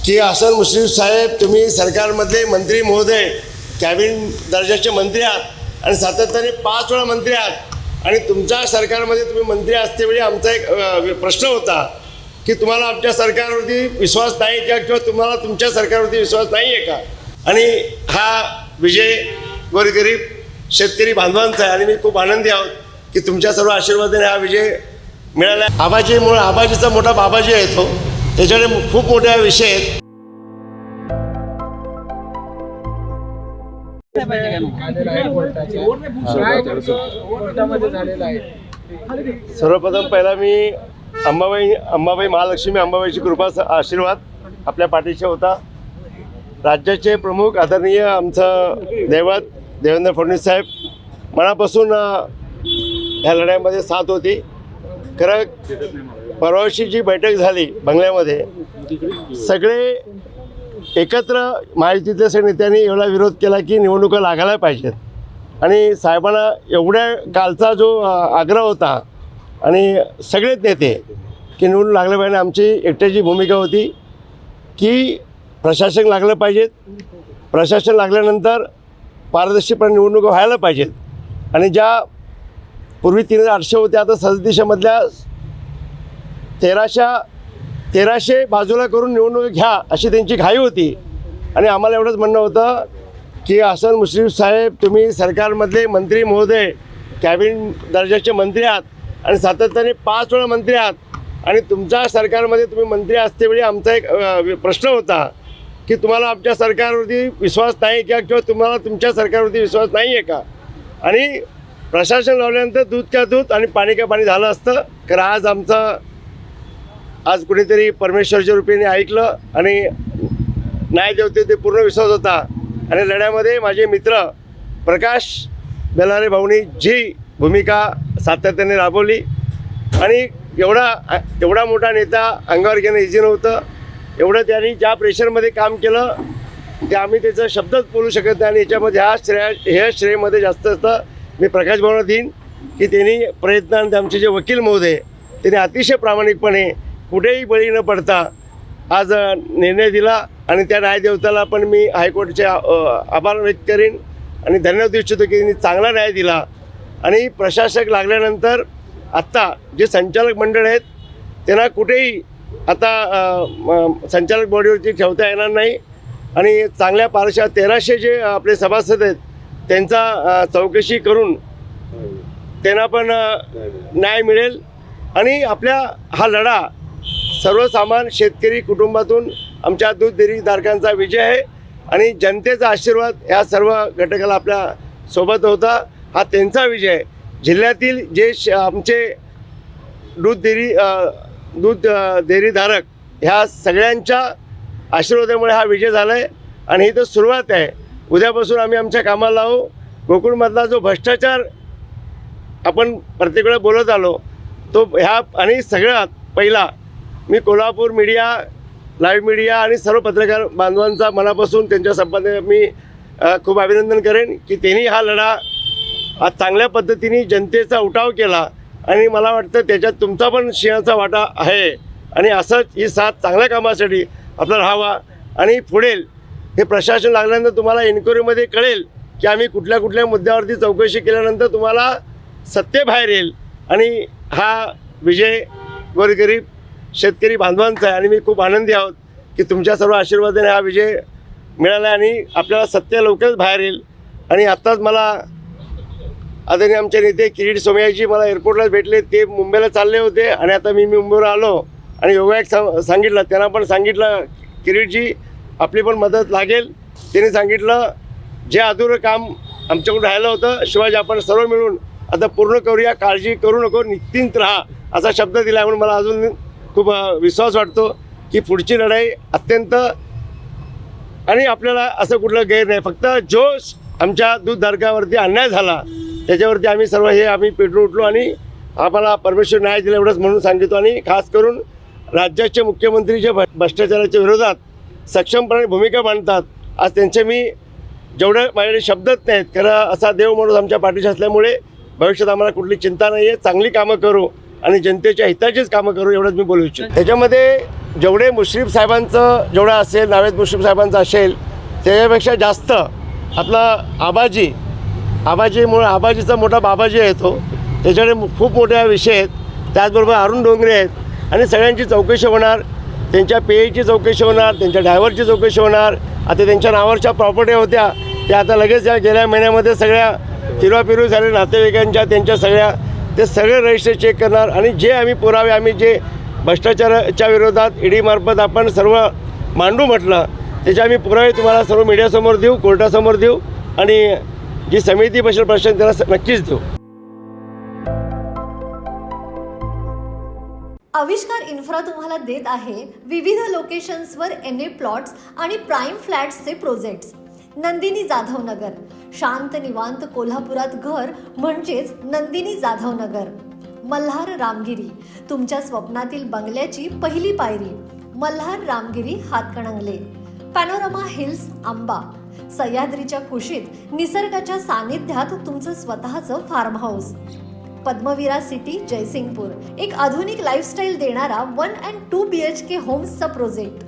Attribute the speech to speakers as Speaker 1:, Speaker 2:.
Speaker 1: की हसन मुश्रीफ साहेब, तुम्ही सरकारमधले मंत्री महोदय, कॅबिनेट दर्जाचे मंत्री आहात आणि सातत्याने 5 वेळा मंत्री आहात आणि तुमच्या सरकारमध्ये तुम्ही मंत्री असतेवेळी आमचा एक प्रश्न होता की तुम्हाला आमच्या सरकारवरती विश्वास नाही का किंवा तुम्हाला तुमच्या सरकारवरती विश्वास नाही आहे का. आणि हा विजय गोरगरीब शेतकरी बांधवांचा आहे आणि मी खूप आनंदी आहोत की तुमच्या सर्व आशीर्वादाने हा विजय मिळाला. आबाजीचा मोठा बाबाजी आहे तो, त्याच्याकडे खूप मोठे विषय आहेत. सर्वप्रथम पहिला मी अंबाबाई महालक्ष्मी अंबाबाईची कृपा आशीर्वाद आपल्या पाठीशी होता. राज्याचे प्रमुख आदरणीय आमचं दैवत देवेंद्र फडणवीस साहेब मनापासून ह्या लढ्यामध्ये साथ होती. खरं परवाशी जी बैठक झाली बंगल्यामध्ये, सगळे एकत्र महायुतीतल्या सगळ्या नेत्यांनी एवढा विरोध केला की निवडणुका लागायला पाहिजेत आणि साहेबांना एवढ्या कालचा जो आग्रह होता आणि सगळेच नेते की निवडणूक लागलं पाहिजे. आमची एकट्याची भूमिका होती की प्रशासन लागलं पाहिजेत, प्रशासन लागल्यानंतर पारदर्शीपणे निवडणुका व्हायला पाहिजेत आणि ज्या पूर्वी 3800 होत्या आता 37मधल्या 1300 बाजूला करून निवडणूक घ्या अशी त्यांची घाई होती. आणि आम्हाला एवढंच म्हणणं होतं की हसन मुश्रीफ साहेब, तुम्ही सरकारमधले मंत्री महोदय, कॅबिनेट दर्जाचे मंत्री आहात आणि सातत्याने 5 वेळा मंत्री आहात आणि तुमच्या सरकारमध्ये तुम्ही मंत्री असतेवेळी आमचा एक प्रश्न होता की तुम्हाला आमच्या सरकारवरती विश्वास नाही का किंवा तुम्हाला तुमच्या सरकारवरती विश्वास नाही आहे का. आणि प्रशासन लावल्यानंतर दूध का दूध आणि पाणी का पाणी झालं असतं. कारण आज कुणीतरी परमेश्वरच्या रूपाने ऐकलं आणि न्यायदेवते ते पूर्ण विश्वास होता. आणि लढ्यामध्ये माझे मित्र प्रकाश बेलारे भाऊनी जी भूमिका सातत्याने राबवली आणि एवढा मोठा नेता अंगावर घेणं इझी नव्हतं. एवढं त्यांनी ज्या प्रेशरमध्ये काम केलं ते आम्ही त्याचा शब्दच बोलू शकत नाही. आणि याच्यामध्ये हे श्रेयमध्ये जास्त असतं मी प्रकाश भाऊंना देईन की त्यांनी प्रयत्नांत आमचे जे वकील महोदय त्यांनी अतिशय प्रामाणिकपणे कुठेही बळी न पडता आज निर्णय दिला. आणि त्या न्यायदेवताला पण मी हायकोर्टचे आभार व्यक्त करेन आणि धन्यवाद देऊ इच्छितो की त्यांनी चांगला न्याय दिला. आणि प्रशासक लागल्यानंतर आत्ता जे संचालक मंडळ आहेत त्यांना कुठेही आता संचालक बॉडीवरती ठेवता येणार नाही. आणि चांगल्या पारशा 1300 जे आपले सभासद आहेत त्यांचा चौकशी करून त्यांना पण न्याय मिळेल. आणि आपल्या हा लढा सर्वसामान्य शेतकरी कुटुंबातून आमच्या दूध डेअरीधारकांचा विजय आहे आणि जनतेचा आशीर्वाद ह्या सर्व घटकाला आपल्या सोबत होता. हा त्यांचा विजय आहे. जिल्ह्यातील जे आमचे दूध डेअरीधारक ह्या सगळ्यांच्या आशीर्वादामुळे हा विजय झाला आहे. आणि ही तर सुरुवात आहे. उद्यापासून आम्ही आमच्या कामाला लावू. गोकुळमधला जो भ्रष्टाचार आपण प्रत्येक वेळा बोलत आलो तो ह्या आणि सगळ्यात पहिला मी कोल्हापूर मीडिया, लाईव्ह मीडिया आणि सर्व पत्रकार बांधवांचा मनापासून त्यांच्या संपादक मी खूप अभिनंदन करेन की त्यांनी हा लढा आज चांगल्या पद्धतीने जनतेचा उठाव केला. आणि मला वाटतं त्याच्यात तुमचा पण सिंहाचा वाटा आहे. आणि असंच ही साथ चांगल्या कामासाठी आपला राहावा. आणि पुढेल हे प्रशासन लागल्यानंतर तुम्हाला इन्क्वायरीमध्ये कळेल की आम्ही कुठल्या मुद्द्यावरती चौकशी केल्यानंतर तुम्हाला सत्य बाहेर येईल. आणि हा विजय गोरगरीब शेतकरी बांधवांचा आहे आणि मी खूप आनंदी आहोत की तुमच्या सर्व आशीर्वादाने हा विजय मिळाला आणि आपल्याला सत्य लवकरच बाहेर येईल. आणि आत्ताच मला आदरणीय आमचे नेते किरीट सोमय्याजी मला एअरपोर्टला भेटले. ते मुंबईला चालले होते आणि आता मी मुंबईवर आलो आणि योगायोग सांगितलं. त्यांना पण सांगितलं किरीटजी आपली पण मदत लागेल. त्यांनी सांगितलं जे अधुरं काम आमच्याकडून राहिलं होतं शिवाजी आपण सर्व मिळून आता पूर्ण करूया, काळजी करू नको, निश्चिंत राहा असा शब्द दिला. म्हणून मला अजून खूप विश्वास वाटतो की पुढची लढाई अत्यंत आणि आपल्याला असं कुठलं गैर नाही. फक्त जो आमच्या दूधधारकावरती अन्याय झाला त्याच्यावरती आम्ही सर्व आम्ही पेटून उठलो आणि आम्हाला परमेश्वर न्याय दिला एवढंच म्हणून सांगितलं. आणि खास करून राज्याचे मुख्यमंत्री जे भ्रष्टाचाराच्या विरोधात सक्षमपणे भूमिका मांडतात आज त्यांचे मी जेवढं माझ्याकडे शब्दच नाहीत. खरं असा देव माणूस आमच्या पाठीशी असल्यामुळे भविष्यात आम्हाला कुठली चिंता नाही आहे. चांगली कामं करू आणि जनतेच्या हिताचीच कामं करू एवढंच मी बोलू इच्छितो. त्याच्यामध्ये जेवढे मुश्रीफ साहेबांचं जेवढं असेल, नावेद मुश्रीफ साहेबांचं असेल त्याच्यापेक्षा जास्त आपला आबाजीमुळे आबाजीचा मोठा बाबाजी आहे तो, त्याच्याकडे खूप मोठ्या विषय आहेत. त्याचबरोबर अरुण डोंगरे आहेत आणि सगळ्यांची चौकशी होणार, त्यांच्या पेची चौकशी होणार, त्यांच्या ड्रायव्हरची चौकशी होणार. आता त्यांच्या नावावरच्या प्रॉपर्ट्या होत्या त्या आता लगेच या गेल्या महिन्यामध्ये सगळ्या फिरवाफिरवी झाले नातेवाईकांच्या त्यांच्या सगळ्या ते सगळे रजिस्टर चेक करणार. आणि जे आम्ही पुरावे आम्ही जे भ्रष्टाचाराच्या विरोधात ईडीमार्फत आपण सर्व मांडू म्हटलं त्याचे आम्ही पुरावे तुम्हाला सर्व मीडियासमोर देऊ, कोर्टासमोर देऊ आणि जी समिती बसेल प्रश्न त्याला नक्कीच देऊ.
Speaker 2: आविष्कार इन्फ्रा तुम्हाला देत आहे विविध लोकेशन्सवर NA प्लॉट्स आणि प्राईम फ्लॅट्सचे प्रोजेक्ट्स. नंदिनी जाधव नगर, शांत निवांत कोल्हापुरात घर म्हणजेच नंदिनी जाधव नगर. मल्हार रामगिरी, तुमच्या स्वप्नातील बंगल्याची पहिली पायरी. मल्हार रामगिरी हातकणंगले. पॅनोरमा हिल्स आंबा, सह्याद्रीच्या कुशीत निसर्गाच्या सानिध्यात तुमचं स्वतःचं farm house. Padmavira city Jaysingpur, एक आधुनिक लाईफस्टाईल देणारा 1 and 2 BHK होम्सचा प्रोजेक्ट.